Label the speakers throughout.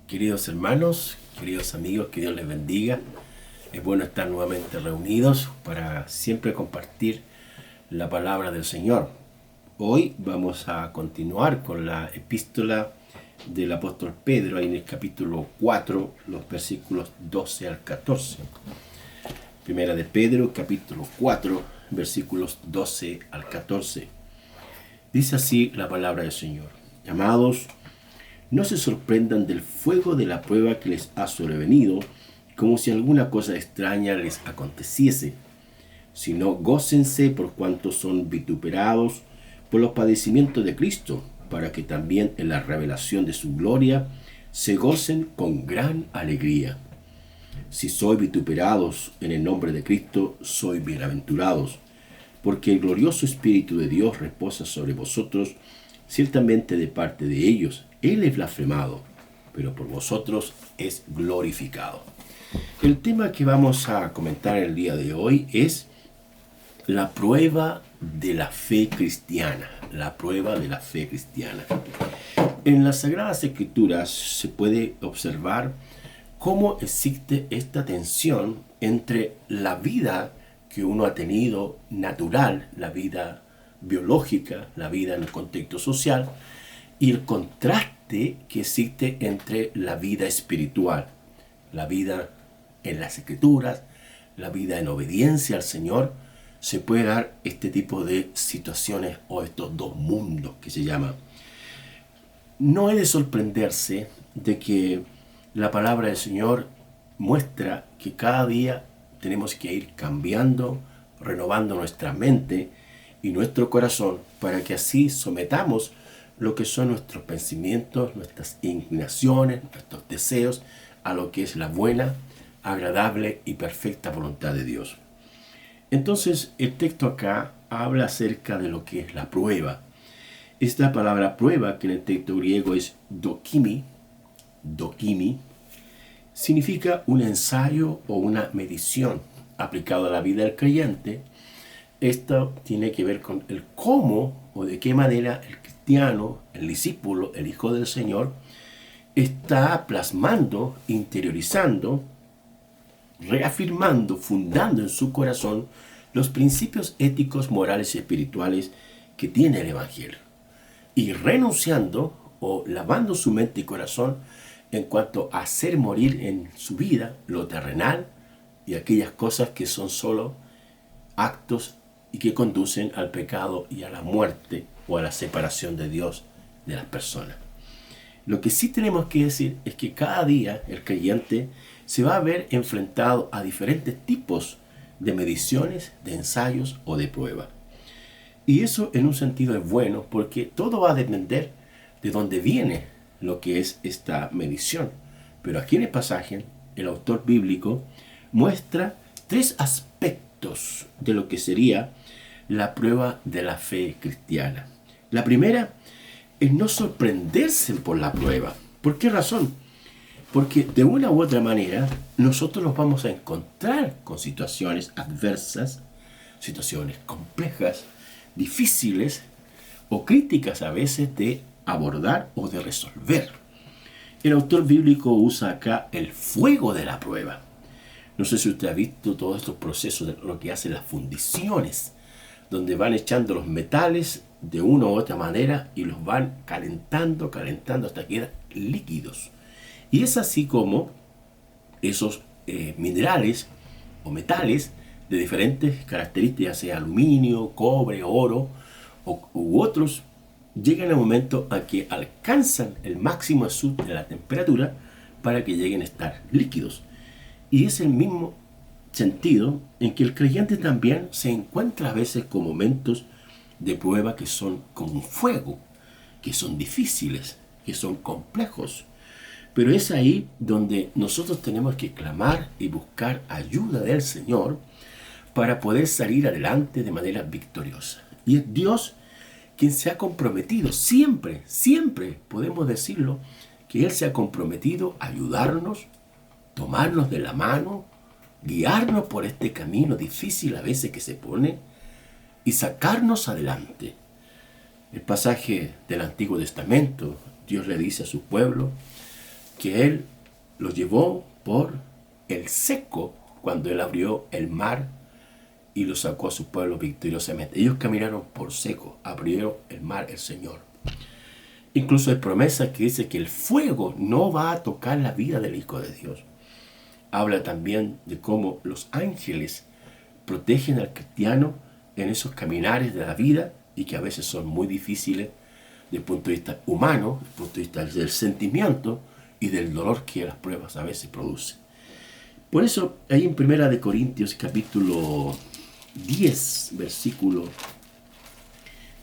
Speaker 1: Queridos hermanos, queridos amigos, que Dios les bendiga. Es bueno estar nuevamente reunidos para siempre compartir la palabra del Señor. Hoy vamos a continuar con la epístola del apóstol Pedro, ahí en el capítulo 4, los versículos 12 al 14. Primera de Pedro, capítulo 4, versículos 12 al 14. Dice así la palabra del Señor. Amados, no se sorprendan del fuego de la prueba que les ha sobrevenido, como si alguna cosa extraña les aconteciese, sino gócense por cuanto son vituperados por los padecimientos de Cristo, para que también en la revelación de su gloria se gocen con gran alegría. Si sois vituperados en el nombre de Cristo, sois bienaventurados, porque el glorioso Espíritu de Dios reposa sobre vosotros, ciertamente de parte de ellos. Él es blasfemado, pero por vosotros es glorificado. El tema que vamos a comentar el día de hoy es la prueba de la fe cristiana. La prueba de la fe cristiana. En las Sagradas Escrituras se puede observar cómo existe esta tensión entre la vida que uno ha tenido natural, la vida biológica, la vida en el contexto social, y el contraste que existe entre la vida espiritual, la vida en las Escrituras, la vida en obediencia al Señor. Se puede dar este tipo de situaciones o estos dos mundos que se llaman. No es de sorprenderse de que la palabra del Señor muestra que cada día tenemos que ir cambiando, renovando nuestra mente y nuestro corazón para que así sometamos lo que son nuestros pensamientos, nuestras inclinaciones, nuestros deseos a lo que es la buena, agradable y perfecta voluntad de Dios. Entonces, el texto acá habla acerca de lo que es la prueba. Esta palabra prueba, que en el texto griego es dokimi, significa un ensayo o una medición aplicado a la vida del creyente. Esto tiene que ver con el cómo o de qué manera el cristiano, el discípulo, el hijo del Señor, está plasmando, interiorizando, reafirmando, fundando en su corazón los principios éticos, morales y espirituales que tiene el Evangelio. Y renunciando o lavando su mente y corazón en cuanto a hacer morir en su vida lo terrenal y aquellas cosas que son solo actos y que conducen al pecado y a la muerte o a la separación de Dios de las personas. Lo que sí tenemos que decir es que cada día el creyente se va a ver enfrentado a diferentes tipos de mediciones, de ensayos o de pruebas. Y eso en un sentido es bueno porque todo va a depender de dónde viene lo que es esta medición. Pero aquí en el pasaje, el autor bíblico muestra tres aspectos de lo que sería la prueba de la fe cristiana. La primera es no sorprenderse por la prueba. ¿Por qué razón? Porque de una u otra manera nosotros nos vamos a encontrar con situaciones adversas, situaciones complejas, difíciles o críticas a veces de abordar o de resolver. El autor bíblico usa acá el fuego de la prueba. No sé si usted ha visto todos estos procesos de lo que hacen las fundiciones, donde van echando los metales de una u otra manera y los van calentando hasta que quedan líquidos. Y es así como esos minerales o metales de diferentes características, sea aluminio, cobre, oro u otros, llegan al momento a que alcanzan el máximo de la temperatura para que lleguen a estar líquidos. Y es el mismo sentido en que el creyente también se encuentra a veces con momentos de prueba que son como fuego, que son difíciles, que son complejos. Pero es ahí donde nosotros tenemos que clamar y buscar ayuda del Señor para poder salir adelante de manera victoriosa. Y es Dios quien se ha comprometido, siempre podemos decirlo, que Él se ha comprometido a ayudarnos, tomarnos de la mano, guiarnos por este camino difícil a veces que se pone y sacarnos adelante. El pasaje del Antiguo Testamento, Dios le dice a su pueblo, que Él los llevó por el seco cuando Él abrió el mar y los sacó a su pueblo victoriosamente. Ellos caminaron por seco, abrieron el mar el Señor. Incluso hay promesa que dice que el fuego no va a tocar la vida del Hijo de Dios. Habla también de cómo los ángeles protegen al cristiano en esos caminares de la vida y que a veces son muy difíciles desde el punto de vista humano, desde el punto de vista del sentimiento y del dolor que las pruebas a veces producen. Por eso, ahí en 1 Corintios capítulo 10, versículo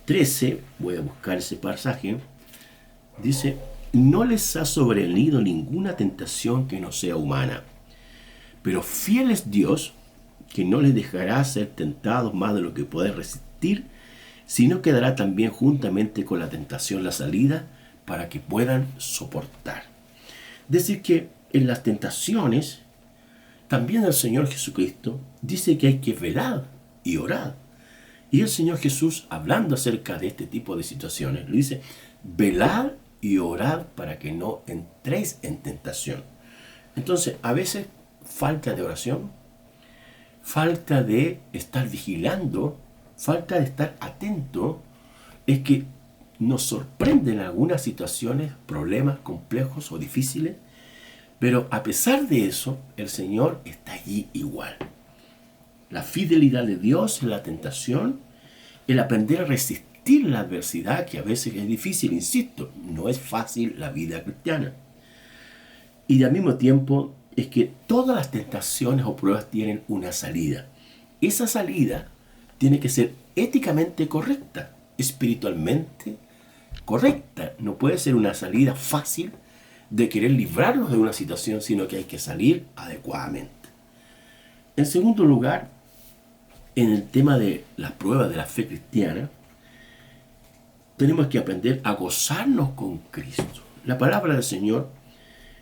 Speaker 1: 13, voy a buscar ese pasaje, dice: no les ha sobrevenido ninguna tentación que no sea humana, pero fiel es Dios, que no les dejará ser tentados más de lo que pueden resistir, sino que dará también juntamente con la tentación la salida para que puedan soportar. Es decir, que en las tentaciones, también el Señor Jesucristo dice que hay que velar y orar. Y el Señor Jesús, hablando acerca de este tipo de situaciones, le dice: velad y orad para que no entréis en tentación. Entonces, a veces, falta de oración, falta de estar vigilando, falta de estar atento, es que nos sorprenden algunas situaciones, problemas complejos o difíciles, pero a pesar de eso, el Señor está allí igual. La fidelidad de Dios en la tentación, el aprender a resistir la adversidad, que a veces es difícil, insisto, no es fácil la vida cristiana. Y al mismo tiempo es que todas las tentaciones o pruebas tienen una salida. Esa salida tiene que ser éticamente correcta, espiritualmente correcta. No puede ser una salida fácil de querer librarnos de una situación, sino que hay que salir adecuadamente. En segundo lugar, en el tema de las pruebas de la fe cristiana, tenemos que aprender a gozarnos con Cristo. La palabra del Señor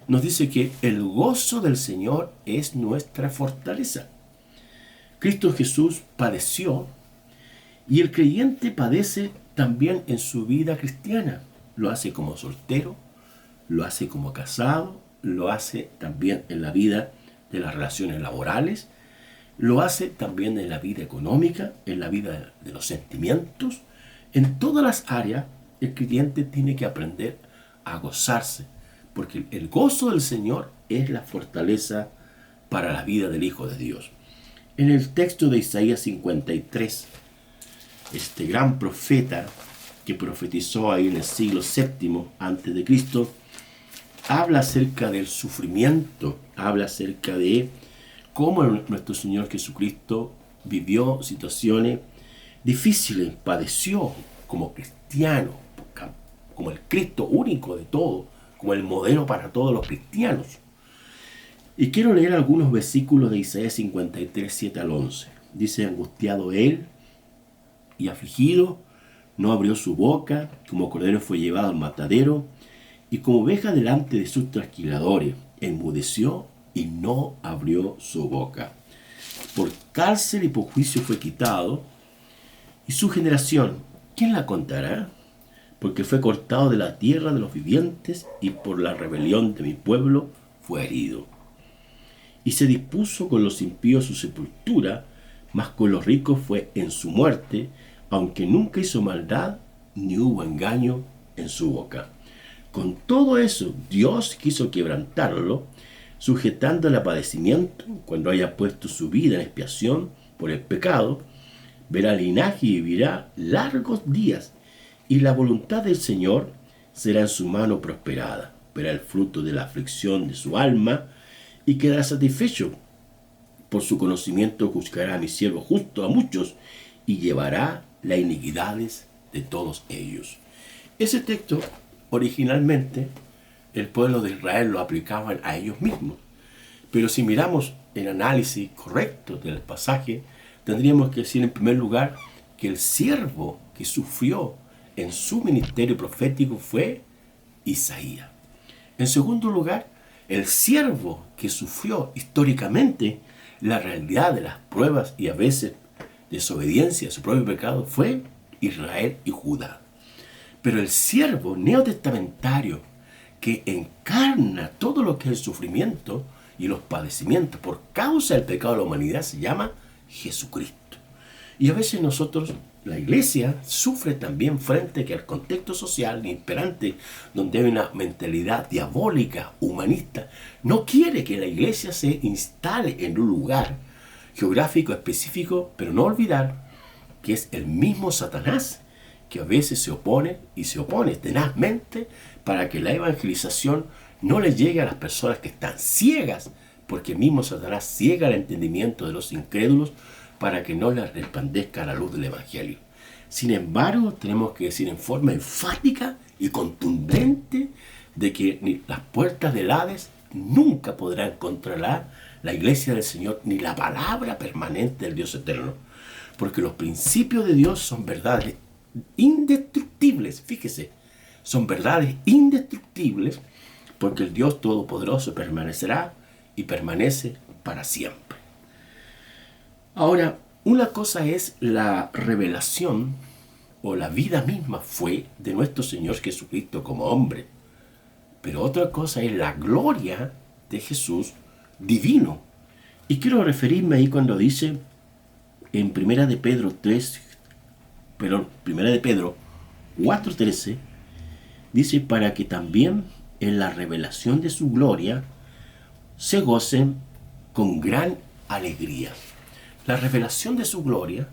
Speaker 1: nos dice que el gozo del Señor es nuestra fortaleza. Cristo Jesús padeció y el creyente padece también en su vida cristiana. Lo hace como soltero, lo hace como casado, lo hace también en la vida de las relaciones laborales, lo hace también en la vida económica, en la vida de los sentimientos. En todas las áreas, el creyente tiene que aprender a gozarse, porque el gozo del Señor es la fortaleza para la vida del Hijo de Dios. En el texto de Isaías 53, este gran profeta que profetizó ahí en el siglo VII antes de Cristo, habla acerca del sufrimiento, habla acerca de cómo nuestro Señor Jesucristo vivió situaciones difíciles, padeció como cristiano, como el Cristo único de todo, como el modelo para todos los cristianos. Y quiero leer algunos versículos de Isaías 53, 7 al 11. Dice: angustiado él y afligido, no abrió su boca, como cordero fue llevado al matadero, y como oveja delante de sus trasquiladores, enmudeció y no abrió su boca. Por cárcel y por juicio fue quitado, y su generación, ¿quién la contará? Porque fue cortado de la tierra de los vivientes, y por la rebelión de mi pueblo fue herido. Y se dispuso con los impíos su sepultura, mas con los ricos fue en su muerte, aunque nunca hizo maldad, ni hubo engaño en su boca. Con todo eso, Dios quiso quebrantarlo, sujetándole a padecimiento, cuando haya puesto su vida en expiación por el pecado, verá linaje y vivirá largos días, y la voluntad del Señor será en su mano prosperada. Verá el fruto de la aflicción de su alma, y quedará satisfecho. Por su conocimiento juzgará a mi siervo justo a muchos, y llevará las iniquidades de todos ellos. Ese texto, originalmente, el pueblo de Israel lo aplicaban a ellos mismos. Pero si miramos el análisis correcto del pasaje, tendríamos que decir en primer lugar que el siervo que sufrió en su ministerio profético fue Isaías. En segundo lugar, el siervo que sufrió históricamente la realidad de las pruebas y a veces desobediencia a su propio pecado fue Israel y Judá. Pero el siervo neotestamentario que encarna todo lo que es el sufrimiento y los padecimientos por causa del pecado de la humanidad se llama Jesucristo. Y a veces nosotros, la iglesia, sufre también frente al contexto social imperante, donde hay una mentalidad diabólica, humanista. No quiere que la iglesia se instale en un lugar geográfico específico, pero no olvidar que es el mismo Satanás que a veces se opone y se opone tenazmente para que la evangelización no le llegue a las personas que están ciegas, porque el mismo Satanás ciega el entendimiento de los incrédulos para que no les resplandezca la luz del Evangelio. Sin embargo, tenemos que decir en forma enfática y contundente de que ni las puertas del Hades nunca podrán controlar la iglesia del Señor ni la palabra permanente del Dios eterno. Porque los principios de Dios son verdades indestructibles, fíjese, son verdades indestructibles porque el Dios Todopoderoso permanecerá y permanece para siempre. Ahora, una cosa es la revelación o la vida misma fue de nuestro Señor Jesucristo como hombre, pero otra cosa es la gloria de Jesús divino. Y quiero referirme ahí cuando dice en Primera de Pedro 4:13, dice, para que también en la revelación de su gloria se gocen con gran alegría. La revelación de su gloria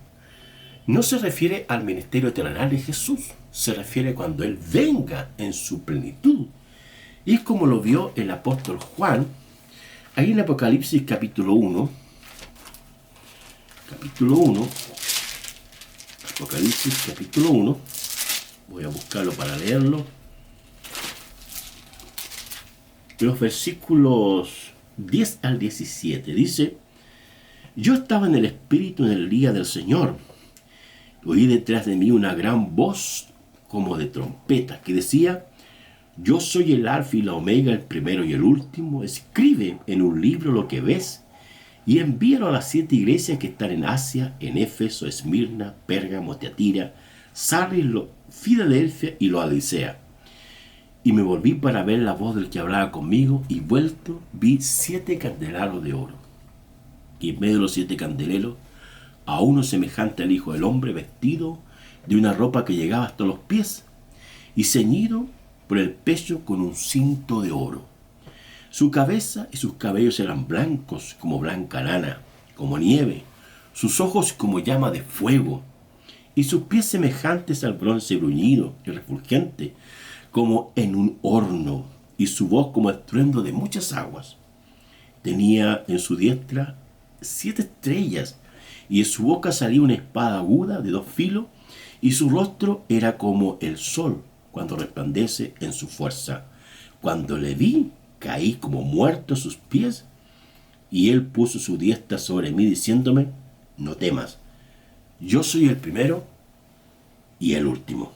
Speaker 1: no se refiere al ministerio terrenal de Jesús, se refiere cuando Él venga en su plenitud. Y es como lo vio el apóstol Juan, ahí en Apocalipsis capítulo 1, Apocalipsis capítulo 1, voy a buscarlo para leerlo, los versículos 10 al 17, dice, yo estaba en el Espíritu en el día del Señor, oí detrás de mí una gran voz como de trompeta que decía, yo soy el Alfa y la Omega, el primero y el último, escribe en un libro lo que ves y envíalo a las 7 iglesias que están en Asia, en Éfeso, Esmirna, Pérgamo, Tiatira, Sardis, Filadelfia y Laodicea. Y me volví para ver la voz del que hablaba conmigo, y vuelto vi 7 candelabros de oro. Y en medio de los 7 candeleros, a uno semejante al Hijo del Hombre, vestido de una ropa que llegaba hasta los pies, y ceñido por el pecho con un cinto de oro. Su cabeza y sus cabellos eran blancos como blanca lana, como nieve, sus ojos como llama de fuego, y sus pies semejantes al bronce bruñido y refulgente, como en un horno, y su voz como estruendo de muchas aguas. Tenía en su diestra 7 estrellas, y de su boca salía una espada aguda de 2 filos, y su rostro era como el sol cuando resplandece en su fuerza. Cuando le vi, caí como muerto a sus pies, y él puso su diestra sobre mí, diciéndome, no temas, yo soy el primero y el último,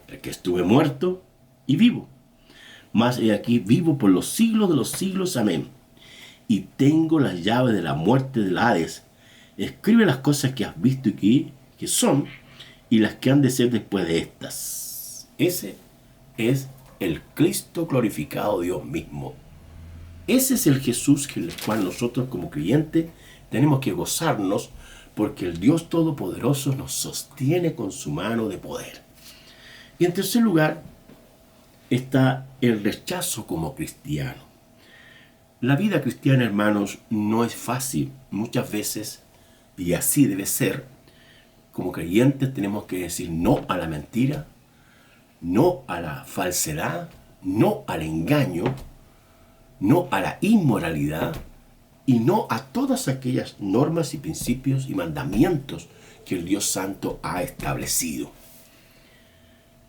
Speaker 1: el que estuve muerto y vivo. Mas he aquí vivo por los siglos de los siglos, amén. Y tengo las llaves de la muerte del Hades. Escribe las cosas que has visto y que son, y las que han de ser después de estas. Ese es el Cristo glorificado, Dios mismo. Ese es el Jesús en el cual nosotros como creyentes tenemos que gozarnos, porque el Dios Todopoderoso nos sostiene con su mano de poder. Y en tercer lugar está el rechazo como cristiano. La vida cristiana, hermanos, no es fácil. Muchas veces, y así debe ser, como creyentes tenemos que decir no a la mentira, no a la falsedad, no al engaño, no a la inmoralidad y no a todas aquellas normas y principios y mandamientos que el Dios Santo ha establecido.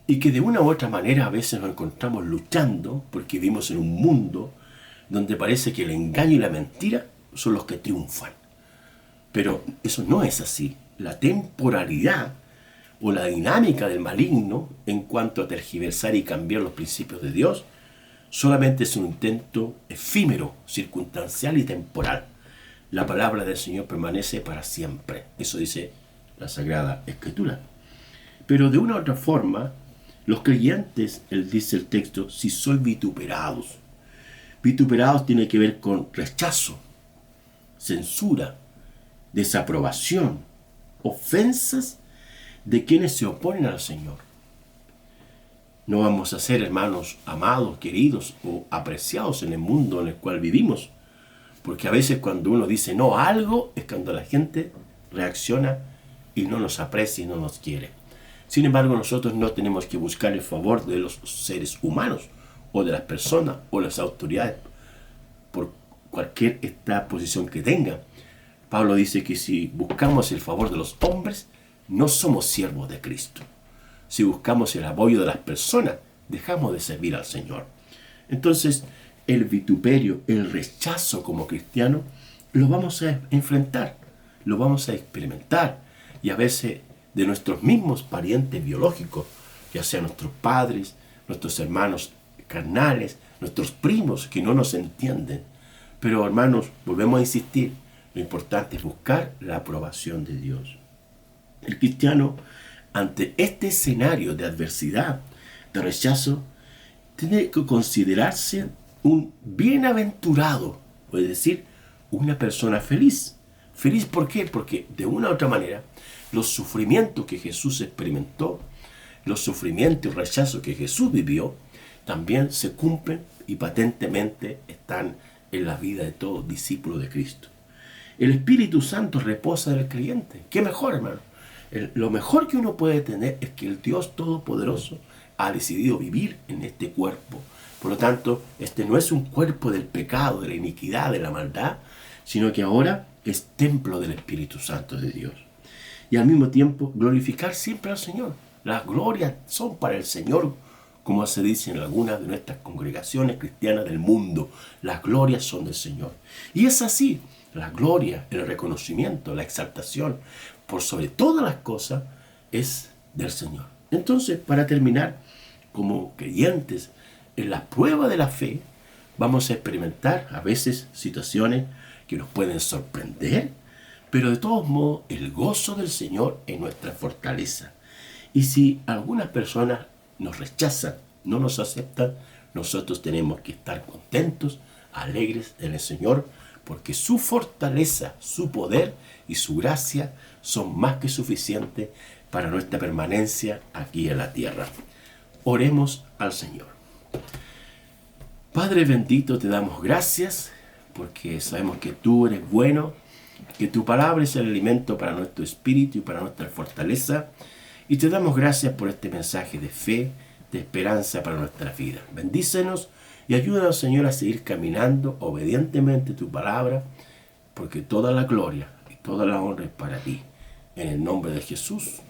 Speaker 1: Y que de una u otra manera a veces nos encontramos luchando porque vivimos en un mundo donde parece que el engaño y la mentira son los que triunfan. Pero eso no es así. La temporalidad o la dinámica del maligno en cuanto a tergiversar y cambiar los principios de Dios solamente es un intento efímero, circunstancial y temporal. La palabra del Señor permanece para siempre. Eso dice la Sagrada Escritura. Pero de una u otra forma, Los creyentes, él dice el texto, si sois vituperados. Vituperados tiene que ver con rechazo, censura, desaprobación, ofensas de quienes se oponen al Señor. No vamos a ser, hermanos, amados, queridos o apreciados en el mundo en el cual vivimos. Porque a veces cuando uno dice no a algo, es cuando la gente reacciona y no nos aprecia y no nos quiere. Sin embargo, nosotros no tenemos que buscar el favor de los seres humanos o de las personas o las autoridades por cualquier posición que tengan. Pablo dice que si buscamos el favor de los hombres, no somos siervos de Cristo. Si buscamos el apoyo de las personas, dejamos de servir al Señor. Entonces, el vituperio, el rechazo como cristiano, lo vamos a enfrentar, lo vamos a experimentar. Y a veces de nuestros mismos parientes biológicos, ya sean nuestros padres, nuestros hermanos carnales, nuestros primos que no nos entienden. Pero hermanos, volvemos a insistir, lo importante es buscar la aprobación de Dios. El cristiano, ante este escenario de adversidad, de rechazo, tiene que considerarse un bienaventurado, es decir, una persona feliz. ¿Feliz por qué? Porque de una u otra manera, los sufrimientos que Jesús experimentó, los sufrimientos y rechazos que Jesús vivió, también se cumplen y patentemente están en la vida de todo discípulo de Cristo. El Espíritu Santo reposa en el creyente. ¿Qué mejor, hermano? Lo mejor que uno puede tener es que el Dios Todopoderoso ha decidido vivir en este cuerpo. Por lo tanto, este no es un cuerpo del pecado, de la iniquidad, de la maldad, sino que ahora es templo del Espíritu Santo de Dios. Y al mismo tiempo, glorificar siempre al Señor. Las glorias son para el Señor, como se dice en algunas de nuestras congregaciones cristianas del mundo. Las glorias son del Señor. Y es así, la gloria, el reconocimiento, la exaltación, por sobre todas las cosas, es del Señor. Entonces, para terminar, como creyentes, en la prueba de la fe, vamos a experimentar a veces situaciones que nos pueden sorprender, pero de todos modos, el gozo del Señor es nuestra fortaleza. Y si algunas personas nos rechazan, no nos aceptan, nosotros tenemos que estar contentos, alegres en el Señor, porque su fortaleza, su poder y su gracia son más que suficientes para nuestra permanencia aquí en la tierra. Oremos al Señor. Padre bendito, te damos gracias porque sabemos que tú eres bueno, que tu palabra es el alimento para nuestro espíritu y para nuestra fortaleza. Y te damos gracias por este mensaje de fe, de esperanza para nuestra vida. Bendícenos y ayúdanos, Señor, a seguir caminando obedientemente tu palabra, porque toda la gloria y toda la honra es para ti. En el nombre de Jesús.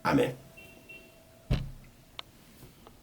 Speaker 1: Amén.